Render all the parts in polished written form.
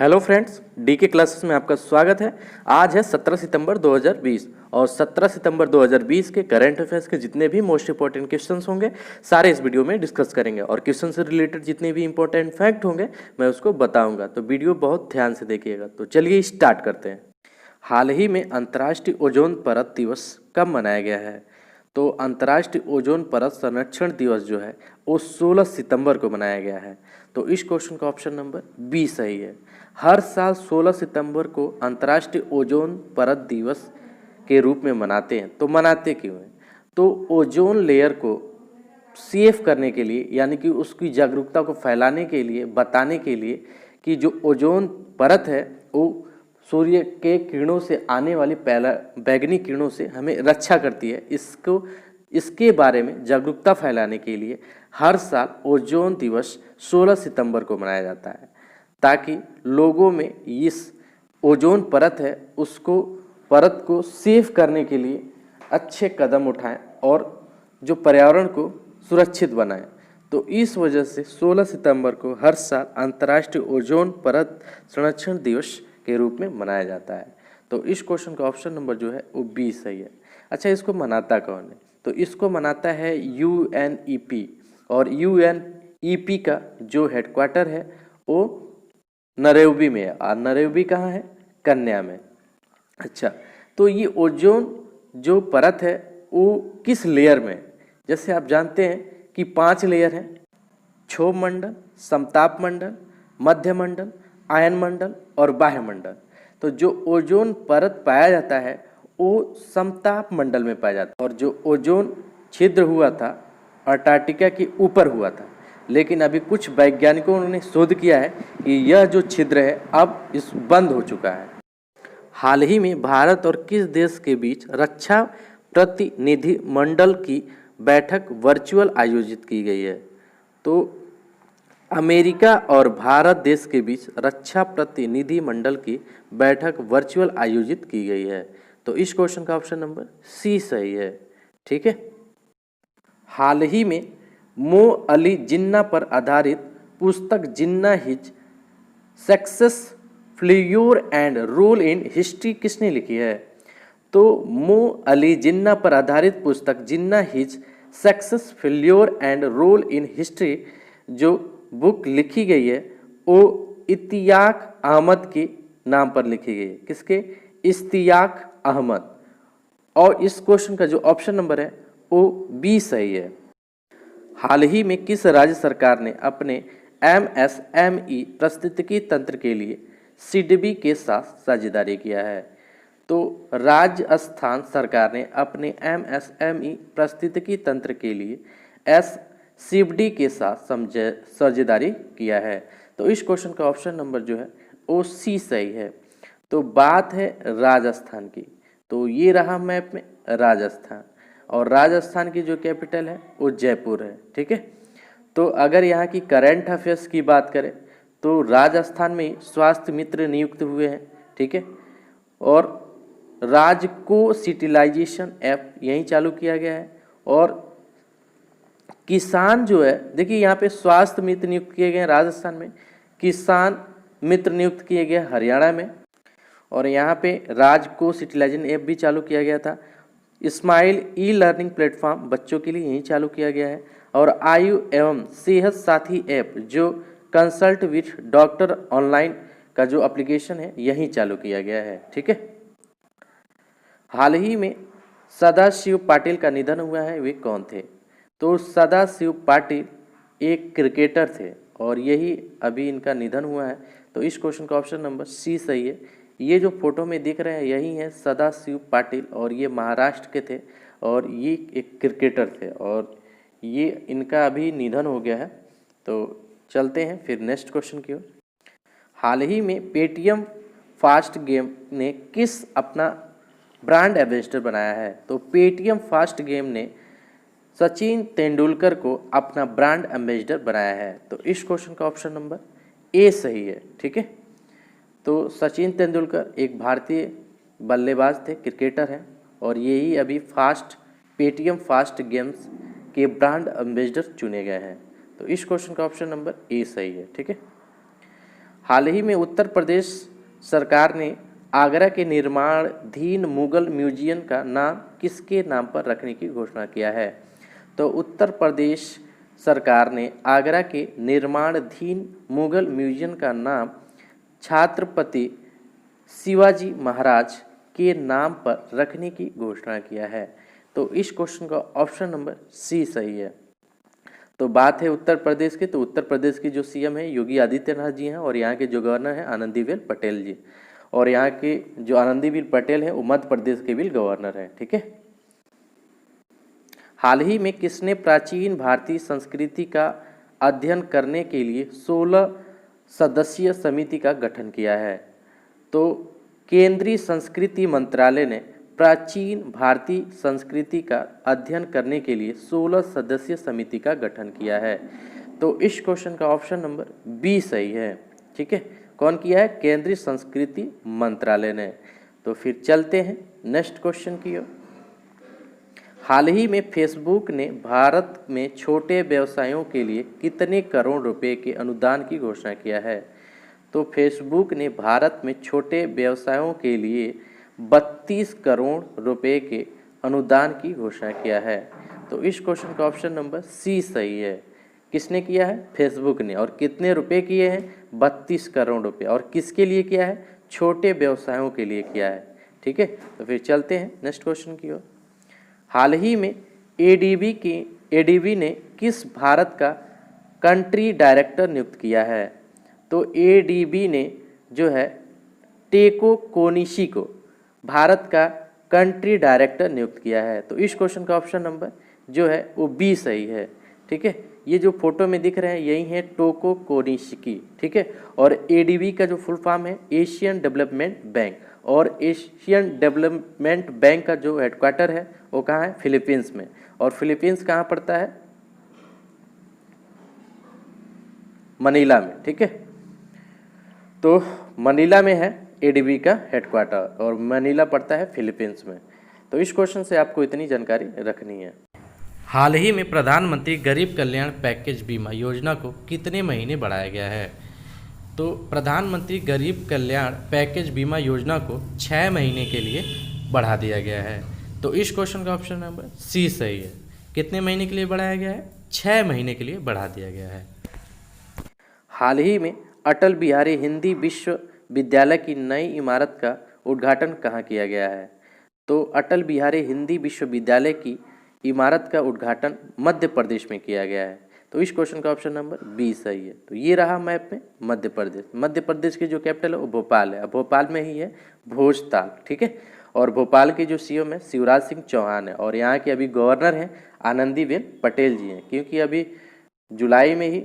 Hello friends, DK classes में आपका स्वागत है। आज है 17 सितंबर 2020 और 17 सितंबर 2020 के करंट अफेयर्स के जितने भी मोस्ट इंपॉर्टेंट क्वेश्चंस होंगे सारे इस वीडियो में डिस्कस करेंगे और क्वेश्चन से रिलेटेड जितने भी इंपॉर्टेंट फैक्ट होंगे मैं उसको बताऊंगा, तो वीडियो बहुत ध्यान से देखिएगा। तो चलिए स्टार्ट करते हैं। हाल ही में अंतर्राष्ट्रीय ओजोन परत दिवस कब मनाया गया है? तो अंतर्राष्ट्रीय ओजोन परत संरक्षण दिवस जो है वो 16 सितंबर को मनाया गया है। तो इस क्वेश्चन का ऑप्शन नंबर बी सही है। हर साल 16 सितंबर को अंतर्राष्ट्रीय ओजोन परत दिवस के रूप में मनाते हैं। तो मनाते क्यों हैं? तो ओजोन लेयर को सेफ करने के लिए, यानी कि उसकी जागरूकता को फैलाने के लिए, बताने के लिए कि जो ओजोन परत है वो सूर्य के किरणों से आने वाली बैगनी किरणों से हमें रक्षा करती है। इसके बारे में जागरूकता फैलाने के लिए हर साल ओजोन दिवस 16 सितंबर को मनाया जाता है, ताकि लोगों में इस ओजोन परत है उसको परत को सेफ करने के लिए अच्छे कदम उठाएं और जो पर्यावरण को सुरक्षित बनाएं। तो इस वजह से 16 सितंबर को हर साल अंतर्राष्ट्रीय ओजोन परत संरक्षण दिवस के रूप में मनाया जाता है। तो इस क्वेश्चन का ऑप्शन नंबर जो है वो बी सही है। अच्छा, इसको मनाता कौन है? तो इसको मनाता है यूएनईपी, और यूएनईपी का जो हेडक्वार्टर है वो नैरोबी में है। और नैरोबी कहाँ है? कन्या में। अच्छा, तो ये ओजोन जो परत है वो किस लेयर में है? जैसे आप जानते हैं कि 5 लेयर हैं: क्षोभ मंडल, समताप मंडल, मध्य मंडल, आयन मंडल और बाह्य मंडल। तो जो ओजोन परत पाया जाता है वो समताप मंडल में पाया जाता है, और जो ओजोन छिद्र हुआ था अंटार्कटिका के ऊपर हुआ था, लेकिन अभी कुछ वैज्ञानिकों ने शोध किया है कि यह जो छिद्र है अब इस बंद हो चुका है। हाल ही में भारत और किस देश के बीच रक्षा प्रतिनिधि मंडल की बैठक वर्चुअल आयोजित की गई है? तो अमेरिका और भारत देश के बीच रक्षा प्रतिनिधि मंडल की बैठक वर्चुअल आयोजित की गई है। तो इस क्वेश्चन का ऑप्शन नंबर सी सही है। ठीक है। हाल ही में मो अली जिन्ना पर आधारित पुस्तक Jinnah his success failure and role in history किसने लिखी है? तो मो अली जिन्ना पर आधारित पुस्तक Jinnah his success failure and role in history जो बुक लिखी गई है वो इत्तियाक अहमद के नाम पर लिखी गई है। किसके? इश्तियाक अहमद। और इस क्वेश्चन का जो ऑप्शन नंबर है वो बी सही है। हाल ही में किस राज्य सरकार ने अपने एमएसएमई पारिस्थितिकी तंत्र के लिए सिडबी के साथ साझेदारी किया है? तो राजस्थान सरकार ने अपने एमएसएमई पारिस्थितिकी तंत्र के लिए सिडबी के साथ साझेदारी किया है। तो इस क्वेश्चन का ऑप्शन नंबर जो है वो सी सही है। तो बात है राजस्थान की, तो ये रहा मैप में राजस्थान, और राजस्थान की जो कैपिटल है वो जयपुर है। ठीक है। तो अगर यहाँ की करंट अफेयर्स की बात करें तो राजस्थान में स्वास्थ्य मित्र नियुक्त हुए हैं। ठीक है। और राजको सिटिलाइजेशन ऐप यहीं चालू किया गया है। और किसान जो है, देखिए यहाँ पे स्वास्थ्य मित्र नियुक्त किए गए हैं राजस्थान में, किसान मित्र नियुक्त किए गए हरियाणा में, और यहाँ पे राजको सिटिलाइजेशन ऐप भी चालू किया गया था। स्माइल ई लर्निंग प्लेटफॉर्म बच्चों के लिए यहीं चालू किया गया है। और आयु एवं सेहत साथी ऐप जो कंसल्ट विथ डॉक्टर ऑनलाइन का जो एप्लीकेशन है यहीं चालू किया गया है। ठीक है। हाल ही में सदाशिव पाटिल का निधन हुआ है, वे कौन थे? तो सदाशिव पाटिल एक क्रिकेटर थे और यही अभी इनका निधन हुआ है। तो इस क्वेश्चन का ऑप्शन नंबर सी सही है। ये जो फोटो में दिख रहे हैं यही है सदाशिव पाटिल, और ये महाराष्ट्र के थे और ये एक क्रिकेटर थे, और ये इनका अभी निधन हो गया है। तो चलते हैं फिर नेक्स्ट क्वेश्चन की ओर। हाल ही में पेटीएम फास्ट गेम ने किस अपना ब्रांड एम्बेसडर बनाया है? तो पेटीएम फास्ट गेम ने सचिन तेंदुलकर को अपना ब्रांड एम्बेसडर बनाया है। तो इस क्वेश्चन का ऑप्शन नंबर ए सही है। ठीक है। तो सचिन तेंदुलकर एक भारतीय बल्लेबाज थे, क्रिकेटर हैं, और यही अभी पेटीएम फास्ट गेम्स के ब्रांड एम्बेसडर चुने गए हैं। तो इस क्वेश्चन का ऑप्शन नंबर ए सही है। ठीक है। हाल ही में उत्तर प्रदेश सरकार ने आगरा के निर्माणाधीन मुगल म्यूजियम का नाम किसके नाम पर रखने की घोषणा किया है? तो उत्तर प्रदेश सरकार ने आगरा के निर्माणाधीन मुगल म्यूजियम का नाम छत्रपति शिवाजी महाराज के नाम पर रखने की घोषणा किया है। तो इस क्वेश्चन का ऑप्शन नंबर सी सही है। तो बात है उत्तर प्रदेश की, तो उत्तर प्रदेश की जो सीएम है योगी आदित्यनाथ जी हैं और यहाँ के जो गवर्नर हैं आनंदीबेन पटेल जी, और यहाँ के जो आनंदीबेन पटेल है वो मध्य प्रदेश के भी गवर्नर हैं। ठीक है। हाल ही में किसने प्राचीन भारतीय संस्कृति का अध्ययन करने के लिए 16 सदस्यीय समिति का गठन किया है? तो केंद्रीय संस्कृति मंत्रालय ने प्राचीन भारतीय संस्कृति का अध्ययन करने के लिए 16 सदस्यीय समिति का गठन किया है। तो इस क्वेश्चन का ऑप्शन नंबर बी सही है। ठीक है, कौन किया है? केंद्रीय संस्कृति मंत्रालय ने। तो फिर चलते हैं नेक्स्ट क्वेश्चन की ओर। हाल ही में फेसबुक ने भारत में छोटे व्यवसायों के लिए कितने करोड़ रुपए के अनुदान की घोषणा किया है? तो फेसबुक ने भारत में छोटे व्यवसायों के लिए 32 करोड़ रुपए के अनुदान की घोषणा किया है। तो इस क्वेश्चन का ऑप्शन नंबर सी सही है। किसने किया है? फेसबुक ने। और कितने रुपए किए हैं? 32 करोड़ रुपए। और किसके लिए किया है? छोटे व्यवसायों के लिए किया है। ठीक है, तो फिर चलते हैं नेक्स्ट क्वेश्चन की ओर। हाल ही में एडीबी ने किस भारत का कंट्री डायरेक्टर नियुक्त किया है? तो एडीबी ने जो है टेको कोनिशी को भारत का कंट्री डायरेक्टर नियुक्त किया है। तो इस क्वेश्चन का ऑप्शन नंबर जो है वो बी सही है। ठीक है, ये जो फोटो में दिख रहे हैं यही है टोको कोनिशिकी। ठीक है, और एडीबी का जो फुल फॉर्म है एशियन डेवलपमेंट बैंक, और एशियन डेवलपमेंट बैंक का जो हेडक्वार्टर है वो कहाँ है? फिलीपींस में। और फिलीपींस कहाँ पड़ता है? मनीला में। ठीक है, तो मनीला में है एडीबी का हेडक्वार्टर और मनीला पड़ता है फिलीपींस में। तो इस क्वेश्चन से आपको इतनी जानकारी रखनी है। हाल ही में प्रधानमंत्री गरीब कल्याण पैकेज बीमा योजना को कितने महीने बढ़ाया गया है? तो प्रधानमंत्री गरीब कल्याण पैकेज बीमा योजना को 6 महीने के लिए बढ़ा दिया गया है। तो इस क्वेश्चन का ऑप्शन नंबर सी सही है। कितने महीने के लिए बढ़ाया गया है? 6 महीने के लिए बढ़ा दिया गया है। हाल ही में अटल बिहारी हिंदी विश्वविद्यालय की नई इमारत का उद्घाटन कहाँ किया गया है? तो अटल बिहारी हिंदी विश्वविद्यालय की इमारत का उद्घाटन मध्य प्रदेश में किया गया है। तो इस क्वेश्चन का ऑप्शन नंबर बी सही है। तो ये रहा मैप में मध्य प्रदेश। मध्य प्रदेश की जो कैपिटल है वो भोपाल है। भोपाल में ही है भोजताल। ठीक है, और भोपाल के जो सीएम है शिवराज सिंह चौहान है, और यहाँ के अभी गवर्नर हैं आनंदीबेन पटेल जी हैं, क्योंकि अभी जुलाई में ही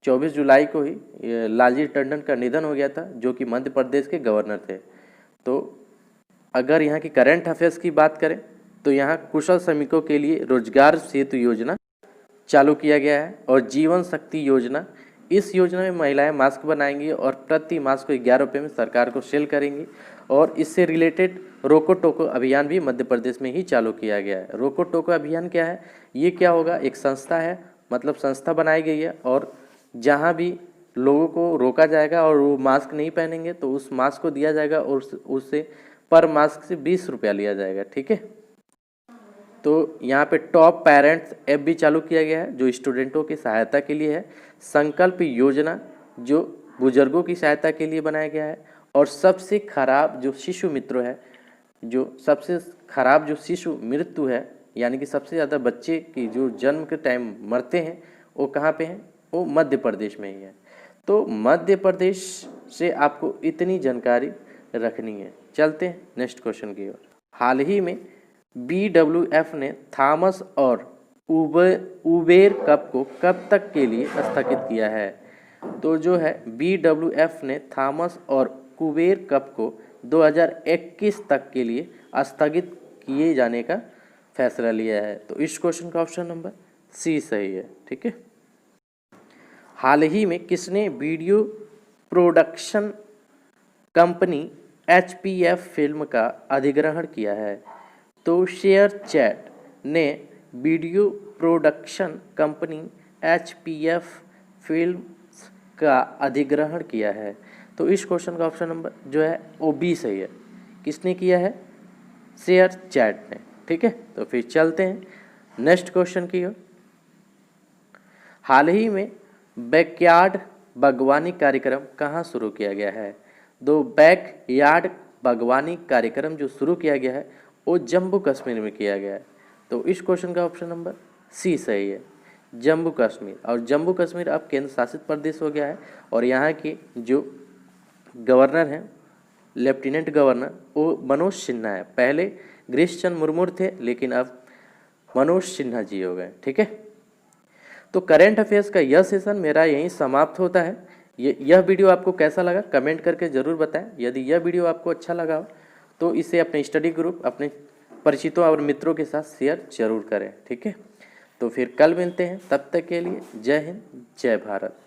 24 जुलाई को ही लालजी टंडन का निधन हो गया था जो कि मध्य प्रदेश के गवर्नर थे। तो अगर यहाँ की करंट अफेयर्स की बात करें तो यहाँ कुशल श्रमिकों के लिए रोजगार सेतु योजना चालू किया गया है, और जीवन शक्ति योजना, इस योजना में महिलाएं मास्क बनाएंगी और प्रति मास्क को 11 रुपये में सरकार को सेल करेंगी। और इससे रिलेटेड रोको टोको अभियान भी मध्य प्रदेश में ही चालू किया गया है। रोको टोको अभियान क्या है? ये क्या होगा? एक संस्था है, मतलब संस्था बनाई गई है, और जहाँ भी लोगों को रोका जाएगा और वो मास्क नहीं पहनेंगे तो उस मास्क को दिया जाएगा और उससे पर मास्क से 20 रुपया लिया जाएगा। ठीक है, तो यहाँ पे टॉप पेरेंट्स ऐप भी चालू किया गया है जो स्टूडेंटों की सहायता के लिए है। संकल्प योजना जो बुजुर्गों की सहायता के लिए बनाया गया है। और सबसे खराब जो शिशु मित्र है, जो सबसे खराब जो शिशु मृत्यु है, यानी कि सबसे ज़्यादा बच्चे की जो जन्म के टाइम मरते हैं वो कहाँ पे हैं? वो मध्य प्रदेश में ही है। तो मध्य प्रदेश से आपको इतनी जानकारी रखनी है। चलते हैं नेक्स्ट क्वेश्चन की ओर। हाल ही में BWF ने थॉमस और उबेर कप को कब तक के लिए स्थगित किया है? तो जो है BWF ने थॉमस और कुबेर कप को 2021 तक के लिए स्थगित किए जाने का फैसला लिया है। तो इस क्वेश्चन का ऑप्शन नंबर सी सही है। ठीक है, हाल ही में किसने video production company HPF film का अधिग्रहण किया है? तो शेयर चैट ने video production company HPF film का अधिग्रहण किया है। तो इस क्वेश्चन का ऑप्शन नंबर जो है वो बी सही है। किसने किया है? शेयर चैट ने। ठीक है, तो फिर चलते हैं नेक्स्ट क्वेश्चन की ओर। हाल ही में बैकयार्ड बागवानी कार्यक्रम कहाँ शुरू किया गया है? दो बैकयार्ड बागवानी कार्यक्रम जो शुरू किया गया है वो जम्मू कश्मीर में किया गया है। तो इस क्वेश्चन का ऑप्शन नंबर सी सही है, जम्मू कश्मीर। और जम्मू कश्मीर अब केंद्र शासित प्रदेश हो गया है और यहाँ के जो गवर्नर हैं, लेफ्टिनेंट गवर्नर, वो मनोज सिन्हा है। पहले गिरीश चंद्र मुर्मू थे, लेकिन अब मनोज सिन्हा जी हो गए। ठीक है, तो करंट अफेयर्स का यह सेशन मेरा यहीं समाप्त होता है। यह वीडियो आपको कैसा लगा कमेंट करके ज़रूर बताएं। यदि यह वीडियो आपको अच्छा लगा हो तो इसे अपने स्टडी ग्रुप, अपने परिचितों और मित्रों के साथ शेयर जरूर करें। ठीक है, तो फिर कल मिलते हैं, तब तक के लिए जय हिंद, जय भारत।